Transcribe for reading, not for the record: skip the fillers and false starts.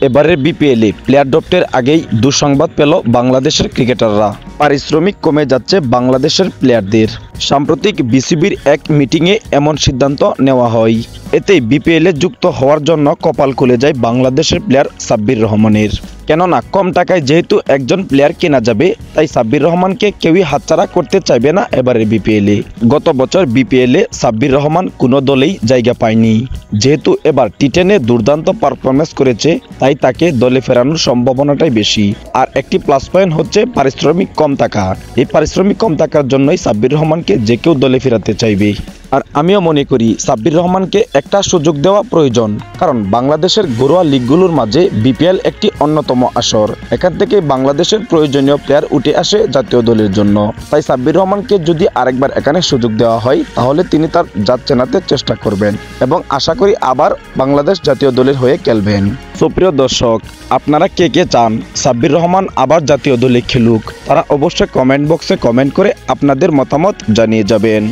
এবারের বিপিএলে প্লেয়ার ড্রাফটের আগেই দুঃসংবাদ পেল বাংলাদেশের ক্রিকেটাররা। পারিশ্রমিক কমে যাচ্ছে বাংলাদেশের প্লেয়ারদের। সাম্প্রতিক বিসিবির এক মিটিংয়ে এমন সিদ্ধান্ত নেওয়া হয়। এতে বিপিএলে যুক্ত হওয়ার জন্য কপাল খুলে যায় বাংলাদেশের প্লেয়ার সাব্বির রহমানের। কেননা কম টাকায় যেহেতু একজন প্লেয়ার কেনা যাবে, তাই সাব্বির রহমানকে কেউই হাতছাড়া করতে চাইবে না এবারের বিপিএলে। গত বছর বিপিএলে সাব্বির রহমান কোনো দলেই জায়গা পায়নি। যেহেতু এবার টি10-এ দুর্দান্ত পারফরমেন্স করেছে, তাই তাকে দলে ফেরানোর সম্ভাবনাটাই বেশি। আর একটি প্লাস পয়েন্ট হচ্ছে পারিশ্রমিক কম টাকা। এই পারিশ্রমিক কম টাকার জন্যই সাব্বির রহমানকে যে কেউ দলে ফেরাতে চাইবে। আর আমিও মনে করি সাব্বির রহমানকে একটা সুযোগ দেওয়া প্রয়োজন, কারণ বাংলাদেশের ঘরোয়া লিগগুলোর মাঝে বিপিএল একটি অন্যতম আসর। এখান থেকে বাংলাদেশের প্রয়োজনীয় প্লেয়ার উঠে আসে জাতীয় দলের জন্য। তাই সাব্বির রহমানকে যদি আরেকবার এখানে সুযোগ দেওয়া হয়, তাহলে তিনি তার জাত চেনাতে চেষ্টা করবেন এবং আশা করি আবার বাংলাদেশ জাতীয় দলের হয়ে খেলবেন। সুপ্রিয় দর্শক, আপনারা কে কে চান সাব্বির রহমান আবার জাতীয় দলে খেলুক? তারা অবশ্যই কমেন্ট বক্সে কমেন্ট করে আপনাদের মতামত জানিয়ে যাবেন।